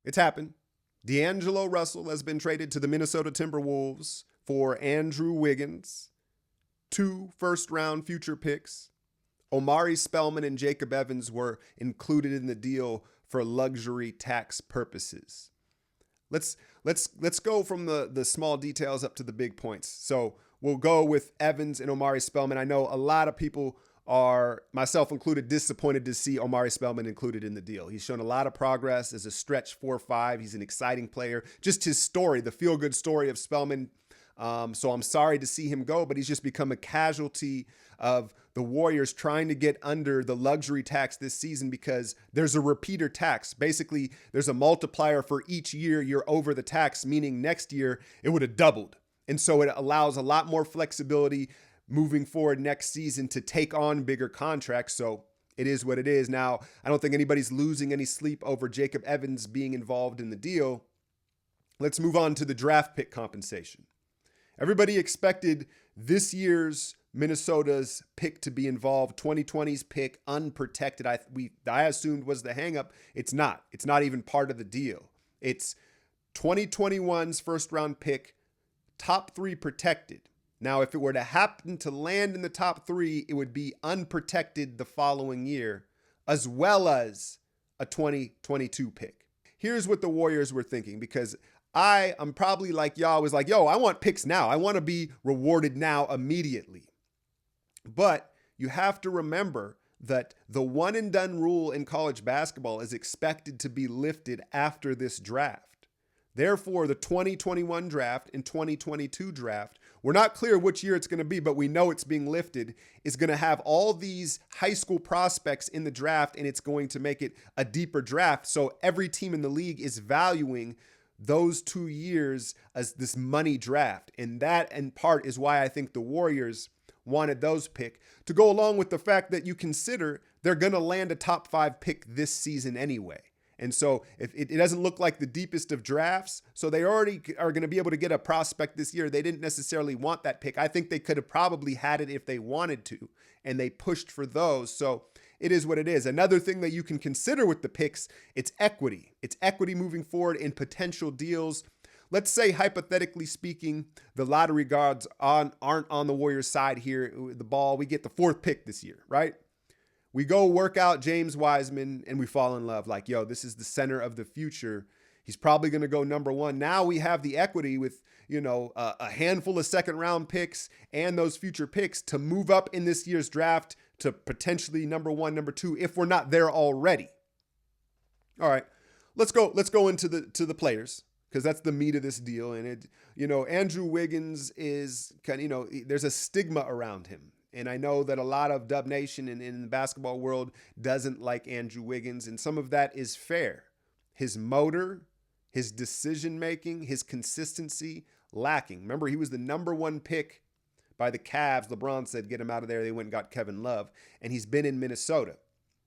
It's happened. D'Angelo Russell has been traded to the Minnesota Timberwolves for Andrew Wiggins, 2 first-round future picks. Omari Spellman and Jacob Evans were included in the deal for luxury tax purposes. Let's go from the small details up to the big points. So we'll go with Evans and Omari Spellman. I know a lot of people are, myself included, disappointed to see Omari Spellman included in the deal. He's shown a lot of progress as a stretch 4-5. He's an exciting player. Just his story, the feel-good story of Spellman. So I'm sorry to see him go, but he's just become a casualty of the Warriors trying to get under the luxury tax this season because there's a repeater tax. Basically, there's a multiplier for each year you're over the tax, meaning next year it would have doubled. And so it allows a lot more flexibility moving forward next season to take on bigger contracts. So it is what it is. Now, I don't think anybody's losing any sleep over Jacob Evans being involved in the deal. Let's move on to the draft pick compensation. Everybody expected this year's Minnesota's pick to be involved. 2020's pick, unprotected. I assumed was the hangup. It's not. It's not even part of the deal. It's 2021's first round pick, top 3 protected. Now, if it were to happen to land in the top 3, it would be unprotected the following year, as well as a 2022 pick. Here's what the Warriors were thinking, because I'm probably like y'all, was like, yo, I want picks now. I want to be rewarded now immediately. But you have to remember that the one and done rule in college basketball is expected to be lifted after this draft. Therefore, the 2021 draft and 2022 draft, we're not clear which year it's going to be, but we know it's being lifted, is going to have all these high school prospects in the draft, and it's going to make it a deeper draft. So every team in the league is valuing those 2 years as this money draft. And that, in part, is why I think the Warriors wanted those pick to go along with the fact that you consider they're going to land a top 5 pick this season anyway. And so if it doesn't look like the deepest of drafts, so they already are going to be able to get a prospect this year. They didn't necessarily want that pick. I think they could have probably had it if they wanted to, and they pushed for those. So it is what it is. Another thing that you can consider with the picks, it's equity. It's equity moving forward in potential deals. Let's say, hypothetically speaking, the lottery gods aren't on the Warriors side here. The ball, we get the 4th pick this year, right? We go work out James Wiseman and we fall in love. Like, yo, this is the center of the future. He's probably going to go number 1. Now we have the equity with, a handful of second round picks and those future picks to move up in this year's draft to potentially number 1, number 2, if we're not there already. All right, let's go into the players, because that's the meat of this deal. And Andrew Wiggins is kind of, there's a stigma around him. And I know that a lot of Dub Nation in the basketball world doesn't like Andrew Wiggins, and some of that is fair. His motor, his decision-making, his consistency, lacking. Remember, he was the number 1 pick by the Cavs. LeBron said, get him out of there. They went and got Kevin Love, and he's been in Minnesota.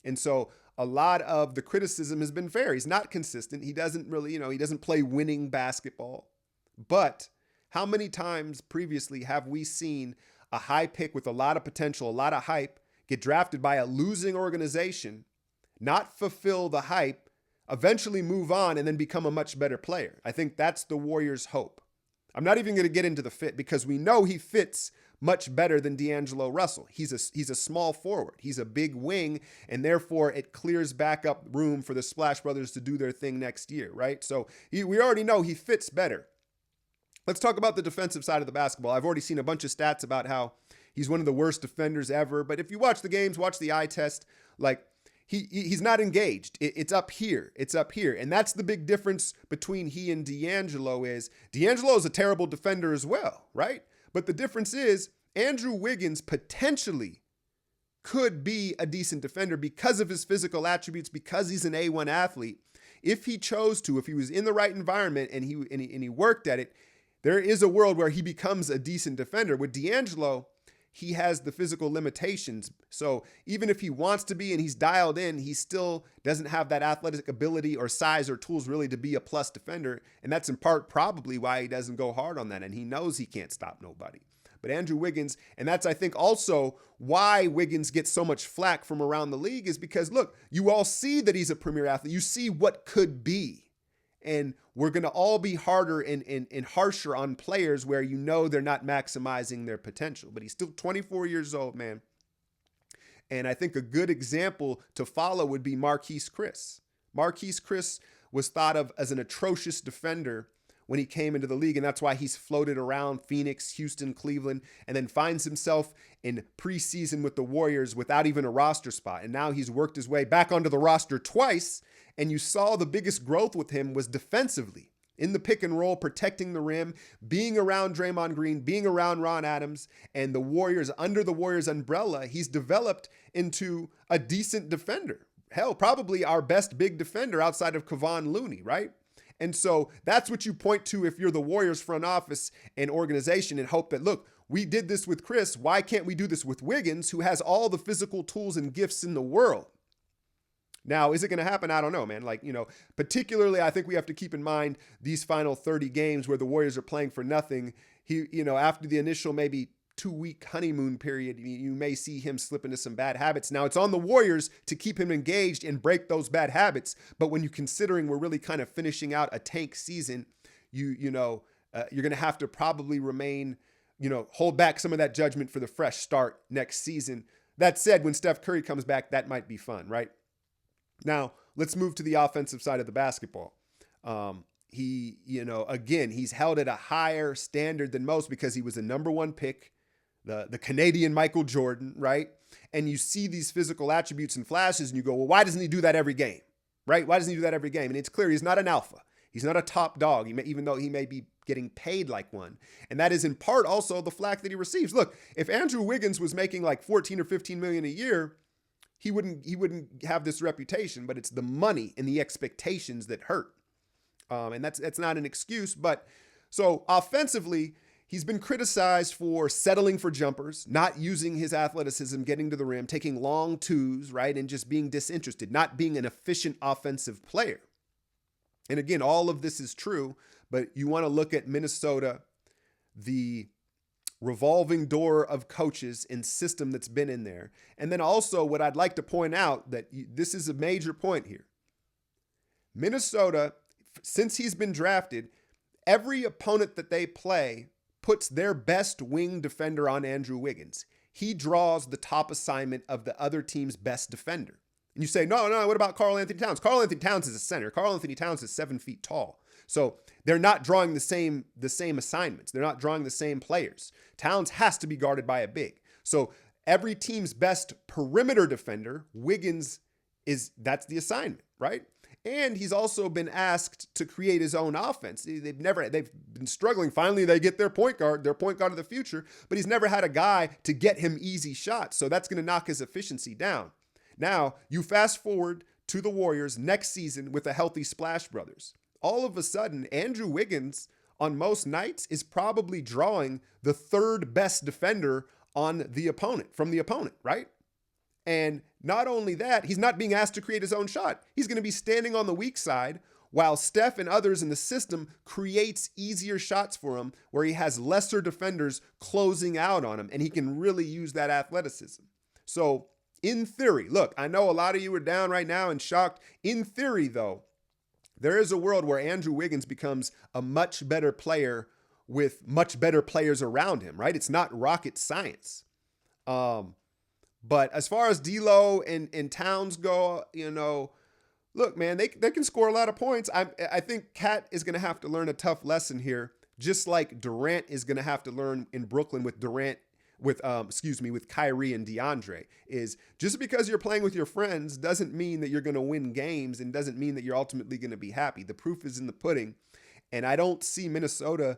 And so a lot of the criticism has been fair. He's not consistent. He doesn't really, he doesn't play winning basketball. But how many times previously have we seen a high pick with a lot of potential, a lot of hype, get drafted by a losing organization, not fulfill the hype, eventually move on, and then become a much better player? I think that's the Warriors' hope. I'm not even going to get into the fit, because we know he fits much better than D'Angelo Russell. He's a small forward. He's a big wing, and therefore it clears back up room for the Splash Brothers to do their thing next year, right? So we already know he fits better. Let's talk about the defensive side of the basketball. I've already seen a bunch of stats about how he's one of the worst defenders ever. But if you watch the games, watch the eye test, like he's not engaged. It's up here. It's up here. And that's the big difference between he and D'Angelo is D'Angelo is a terrible defender as well, right? But the difference is Andrew Wiggins potentially could be a decent defender because of his physical attributes, because he's an A1 athlete. If he chose to, if he was in the right environment and he worked at it, there is a world where he becomes a decent defender. With D'Angelo, he has the physical limitations. So even if he wants to be and he's dialed in, he still doesn't have that athletic ability or size or tools really to be a plus defender. And that's in part probably why he doesn't go hard on that. And he knows he can't stop nobody. But Andrew Wiggins, and that's, I think, also why Wiggins gets so much flack from around the league, is because, look, you all see that he's a premier athlete. You see what could be. And we're going to all be harder and harsher on players where you know they're not maximizing their potential. But he's still 24 years old, man. And I think a good example to follow would be Marquise Chris. Marquise Chris was thought of as an atrocious defender when he came into the league, and that's why he's floated around Phoenix, Houston, Cleveland, and then finds himself in preseason with the Warriors without even a roster spot. And now he's worked his way back onto the roster twice, and you saw the biggest growth with him was defensively, in the pick and roll, protecting the rim, being around Draymond Green, being around Ron Adams, and the Warriors, under the Warriors umbrella, he's developed into a decent defender. Hell, probably our best big defender outside of Kevon Looney, right? And so that's what you point to if you're the Warriors front office and organization, and hope that, look, we did this with Chris. Why can't we do this with Wiggins, who has all the physical tools and gifts in the world? Now, is it going to happen? I don't know, man. Particularly, I think we have to keep in mind these final 30 games where the Warriors are playing for nothing. After the initial maybe 2-week honeymoon period, you may see him slip into some bad habits. Now, it's on the Warriors to keep him engaged and break those bad habits. But when you're considering we're really kind of finishing out a tank season, you're going to have to probably remain, hold back some of that judgment for the fresh start next season. That said, when Steph Curry comes back, that might be fun, right? Now, let's move to the offensive side of the basketball. He's held at a higher standard than most because he was a number one pick, the Canadian Michael Jordan, right? And you see these physical attributes and flashes and you go, well, why doesn't he do that every game, right? Why doesn't he do that every game? And it's clear he's not an alpha. He's not a top dog, even though he may be getting paid like one. And that is in part also the flack that he receives. Look, if Andrew Wiggins was making like 14 or 15 million a year, he wouldn't have this reputation, but it's the money and the expectations that hurt. And that's not an excuse. But so offensively, he's been criticized for settling for jumpers, not using his athleticism, getting to the rim, taking long twos, right? And just being disinterested, not being an efficient offensive player. And again, all of this is true, but you want to look at Minnesota, the revolving door of coaches and system that's been in there. And then also what I'd like to point out that this is a major point here. Minnesota, since he's been drafted, every opponent that they play puts their best wing defender on Andrew Wiggins. He draws the top assignment of the other team's best defender. And you say, no, what about Karl Anthony Towns? Karl Anthony Towns is a center. Karl Anthony Towns is 7 feet tall. So they're not drawing the same assignments. They're not drawing the same players. Towns has to be guarded by a big. So every team's best perimeter defender, Wiggins, that's the assignment, right? And he's also been asked to create his own offense. They've been struggling. Finally, they get their point guard of the future, but he's never had a guy to get him easy shots. So that's going to knock his efficiency down. Now, you fast forward to the Warriors next season with a healthy Splash Brothers. All of a sudden, Andrew Wiggins on most nights is probably drawing the third best defender from the opponent, right? And not only that, he's not being asked to create his own shot. He's going to be standing on the weak side while Steph and others in the system creates easier shots for him where he has lesser defenders closing out on him, and he can really use that athleticism. So in theory, look, I know a lot of you are down right now and shocked. In theory, though, there is a world where Andrew Wiggins becomes a much better player with much better players around him, right? It's not rocket science. But as far as D'Lo and Towns go, look, man, they can score a lot of points. I think Cat is going to have to learn a tough lesson here, just like Durant is going to have to learn in Brooklyn with Kyrie and DeAndre. Is just because you're playing with your friends doesn't mean that you're going to win games and doesn't mean that you're ultimately going to be happy. The proof is in the pudding, and I don't see Minnesota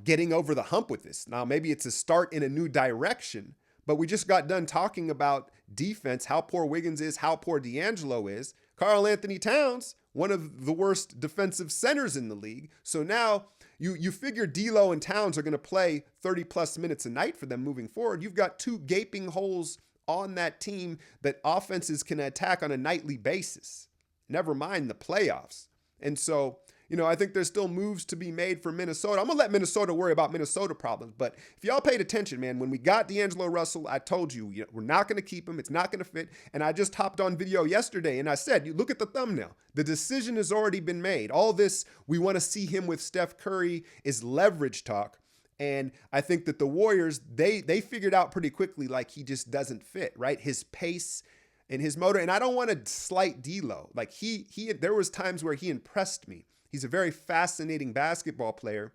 getting over the hump with this. Now, maybe it's a start in a new direction, but we just got done talking about defense, how poor Wiggins is, how poor D'Angelo is. Karl Anthony Towns, one of the worst defensive centers in the league. So now you figure D'Lo and Towns are going to play 30-plus minutes a night for them moving forward. You've got two gaping holes on that team that offenses can attack on a nightly basis. Never mind the playoffs. And so, I think there's still moves to be made for Minnesota. I'm going to let Minnesota worry about Minnesota problems. But if y'all paid attention, man, when we got D'Angelo Russell, I told you, we're not going to keep him. It's not going to fit. And I just hopped on video yesterday and I said, you look at the thumbnail. The decision has already been made. All this, we want to see him with Steph Curry, is leverage talk. And I think that the Warriors, they figured out pretty quickly, like, he just doesn't fit, right? His pace and his motor. And I don't want to slight D'Lo. Like, there was times where he impressed me. He's a very fascinating basketball player.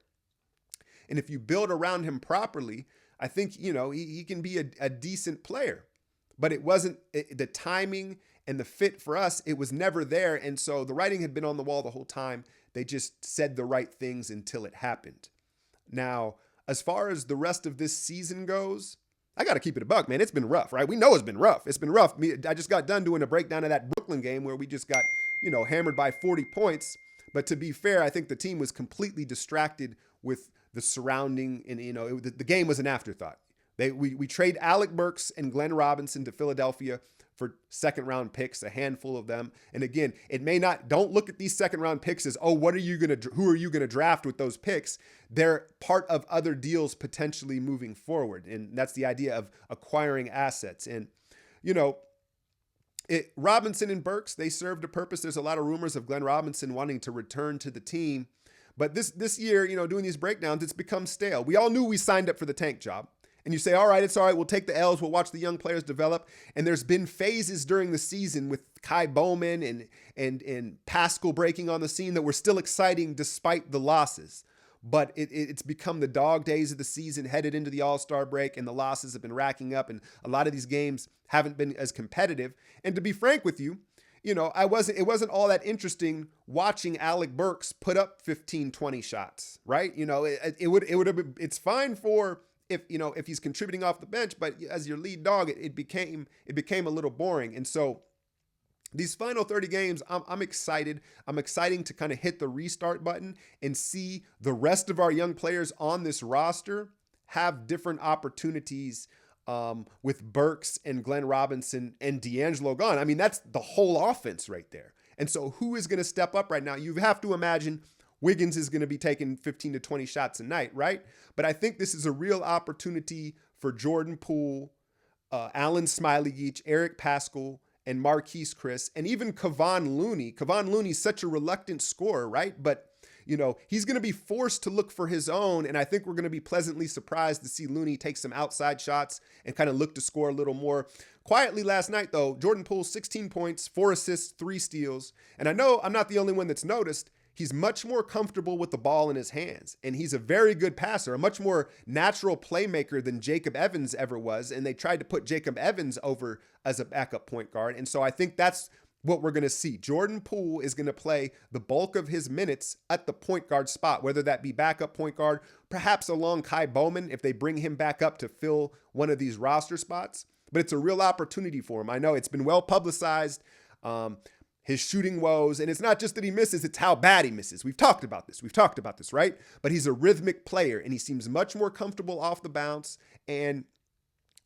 And if you build around him properly, I think, he can be a decent player. But it wasn't the timing and the fit for us. It was never there. And so the writing had been on the wall the whole time. They just said the right things until it happened. Now, as far as the rest of this season goes, I got to keep it a buck, man. It's been rough, right? We know it's been rough. It's been rough. I just got done doing a breakdown of that Brooklyn game where we just got, hammered by 40 points. But to be fair, I think the team was completely distracted with the surrounding, and, the game was an afterthought. We trade Alec Burks and Glenn Robinson to Philadelphia for second round picks, a handful of them. And again, don't look at these second round picks as, who are you going to draft with those picks? They're part of other deals potentially moving forward. And that's the idea of acquiring assets. And, Robinson and Burks, they served a purpose. There's a lot of rumors of Glenn Robinson wanting to return to the team. But this year, doing these breakdowns, it's become stale. We all knew we signed up for the tank job. And you say, all right, it's all right. We'll take the L's. We'll watch the young players develop. And there's been phases during the season with Kai Bowman and Pascal breaking on the scene that were still exciting despite the losses. But it's become the dog days of the season headed into the All-Star break, and the losses have been racking up, and a lot of these games haven't been as competitive. And to be frank with you, it wasn't all that interesting watching Alec Burks put up 15, 20 shots, right? It's fine for if he's contributing off the bench, but as your lead dog, it became a little boring. And so these final 30 games, I'm excited. I'm excited to kind of hit the restart button and see the rest of our young players on this roster have different opportunities with Burks and Glenn Robinson and D'Angelo gone. I mean, that's the whole offense right there. And so who is going to step up right now? You have to imagine Wiggins is going to be taking 15 to 20 shots a night, right? But I think this is a real opportunity for Jordan Poole, Alan Smiley-Geach, Eric Pascal, and Marquise Chris, and even Kevon Looney. Kevon Looney's such a reluctant scorer, right? But, he's going to be forced to look for his own, and I think we're going to be pleasantly surprised to see Looney take some outside shots and kind of look to score a little more. Quietly last night, though, Jordan Poole, 16 points, 4 assists, 3 steals. And I know I'm not the only one that's noticed. He's much more comfortable with the ball in his hands, and he's a very good passer, a much more natural playmaker than Jacob Evans ever was, and they tried to put Jacob Evans over as a backup point guard, and so I think that's what we're going to see. Jordan Poole is going to play the bulk of his minutes at the point guard spot, whether that be backup point guard, perhaps along Kai Bowman if they bring him back up to fill one of these roster spots, but it's a real opportunity for him. I know it's been well publicized. His shooting woes, and it's not just that he misses, it's how bad he misses. We've talked about this, right? But he's a rhythmic player, and he seems much more comfortable off the bounce. And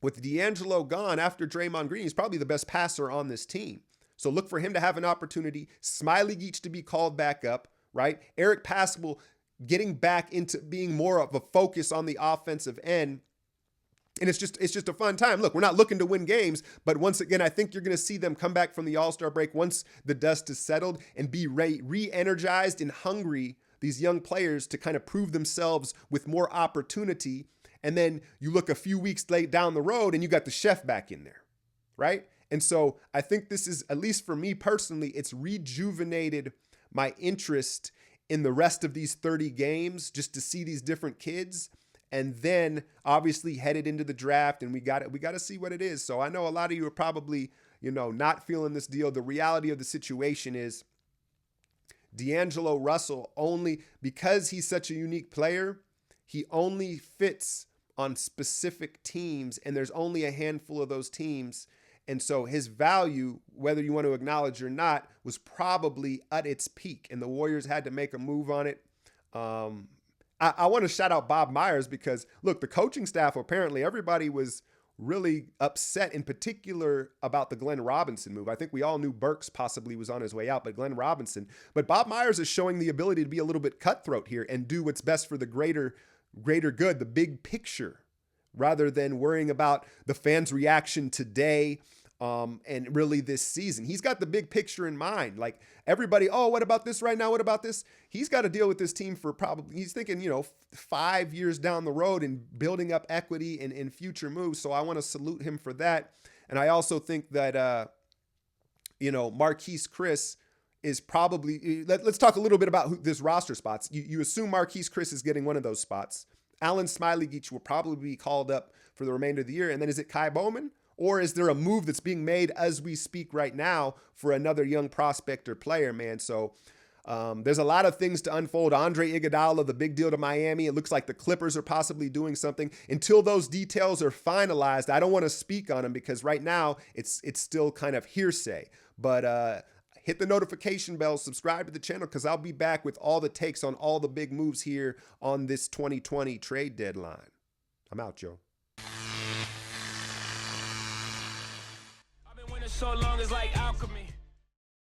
with D'Angelo gone after Draymond Green, he's probably the best passer on this team. So look for him to have an opportunity. Smiley-Geach to be called back up, right? Eric Pascal getting back into being more of a focus on the offensive end. And it's just a fun time. Look, we're not looking to win games, but once again, I think you're going to see them come back from the All-Star break once the dust is settled and be re-energized and hungry, these young players, to kind of prove themselves with more opportunity. And then you look a few weeks late down the road and you got the chef back in there, right? And so I think this is, at least for me personally, it's rejuvenated my interest in the rest of these 30 games just to see these different kids. And then obviously headed into the draft, and we got to see what it is. So I know a lot of you are probably, not feeling this deal. The reality of the situation is D'Angelo Russell, only because he's such a unique player, he only fits on specific teams, and there's only a handful of those teams. And so his value, whether you want to acknowledge or not, was probably at its peak, and the Warriors had to make a move on it. I want to shout out Bob Myers because, look, the coaching staff, apparently everybody was really upset in particular about the Glenn Robinson move. I think we all knew Burks possibly was on his way out, but Glenn Robinson. But Bob Myers is showing the ability to be a little bit cutthroat here and do what's best for the greater good, the big picture, rather than worrying about the fans' reaction today and really this season. He's got the big picture in mind. Like everybody, oh, what about this right now? What about this? He's got to deal with this team for probably, he's thinking, 5 years down the road and building up equity in future moves. So I want to salute him for that. And I also think that, Marquise Chris is probably, let's talk a little bit about this roster spots. You assume Marquise Chris is getting one of those spots. Alan Smiley-Geach will probably be called up for the remainder of the year. And then is it Kai Bowman? Or is there a move that's being made as we speak right now for another young prospect or player, man? So there's a lot of things to unfold. Andre Iguodala, the big deal to Miami. It looks like the Clippers are possibly doing something. Until those details are finalized, I don't want to speak on them because right now it's still kind of hearsay. But hit the notification bell, subscribe to the channel because I'll be back with all the takes on all the big moves here on this 2020 trade deadline. I'm out, Joe. So long as like alchemy.